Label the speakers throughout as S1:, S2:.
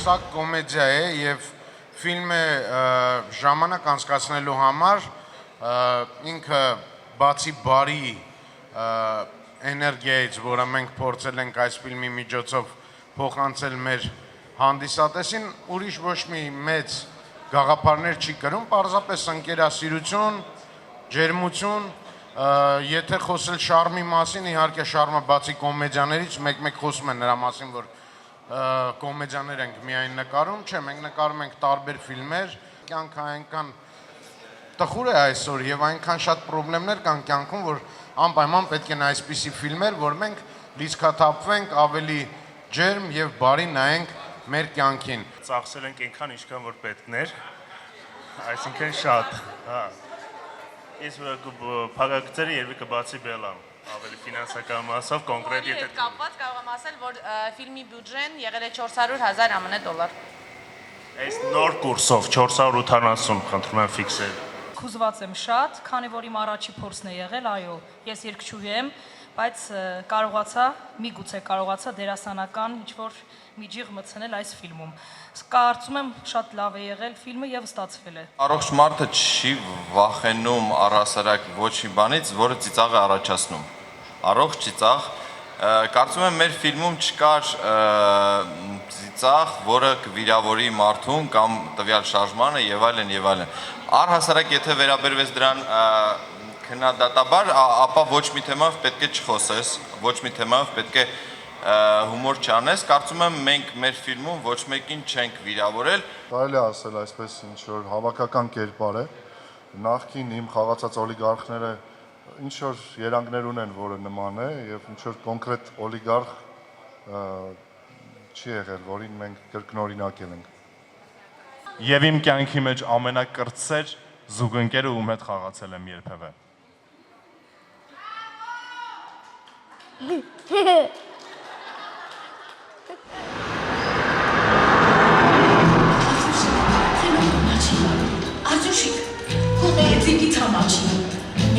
S1: Սա կոմեդիա է և ֆիլմը ժամանակ անցկացնելու համար ինքը բացի բարի էներգիայից, որը մենք փորձել ենք այս ֆիլմի միջոցով փոխանցել մեր հանդիսատեսին, ուրիշ ոչ մի մեծ գաղափարներ չի կրում, պարզապես ընկերասիրություն, ջերմություն, եթե խոսել շարմի մասին, իհարկե շարմը բացի կոմեդիաներից, մեկ-մեկ խոսում են նրա մասին, որ կոմեդիաներ ենք միայն նկարում, չէ, մենք նկարում ենք տարբեր ֆիլմեր, կյանքը այնքան տխուր է այսօր և այնքան շատ պրոբլեմներ կան կյանքում, որ անպայման պետք են այսպիսի ֆիլմեր, որ մենք լիցքաթափվենք, ավելի ջերմ և բարի նայենք մեր կյանքին։
S2: Ծախսել ենք այնքան, ինչքան որ պետքներ, այսինքն շատ, իսկ փակագծերը երևի կբացի բելան, ավելի ֆինանսական մասով, կոնկրետ եթե...
S3: Հետ կապված կարող եմ ասել, որ ֆիլմի բյուջեն եղել է 400,000 ԱՄՆ դոլար։
S2: Այս նոր կուրսով 480, խնդրում եմ ֆիքսել։
S4: Հուզված եմ շատ, քանի որ իմ առաջի փորձն է եղել, այո, ես երգչուհի եմ, բայց միգուցե կարողացա դերասանական ինչ-որ միջիղ մտցնել այս ֆիլմում։ Կարծում եմ շատ լավ է եղել ֆիլմը և ստացվել է։
S5: Առողջ մարդը չի վախենում առհասարակ ոչ մի բանից, որը ծիծաղ է առաջացնում։ Առողջ ծիծաղ, կարծում եմ մեր ֆիլմում չկար ծիծաղ, որը կվիրավորի մարդուն կամ տվյալ շարժմանը և այլն և այլն։ Առհասարակ եթե վերաբերվես դրան քննադատաբար, ապա ոչ մի թեմայով պետք է չխոսես, ոչ մի թեմայով պետք է հումոր չանես, կարծում եմ մենք մեր ֆիլմում ոչ մեկին չենք վիրավորել։
S6: Կարելի է ասել այսպես ինչ-որ հավաքական կերպար է, նախքին իմ խաղացած օլիգարխները ինչ-որ երանգներ ունեն, որը նման է և ինչ-որ կոնկրետ օլիգարխ չի եղել, որին մենք կրկնօրինակել ենք։
S7: Եվ իմ կյանքի մեջ ամենակրտսեր զուգընկերը ում հետ խաղացել եմ երբևէ։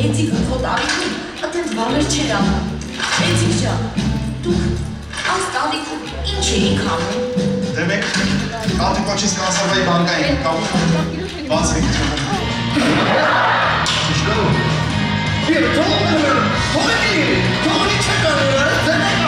S8: Էցիկ քոտ արիքին, ատենց բաներ չեր անում։ Էցիկ ջան, դուք այս տարիքում ինչ էիք անում։
S9: Դե մենք Կատիկոչից կանսարվայի բանկային կամ բացրիք չոնում։ Չիշկարում։ Թողնի չեք անում,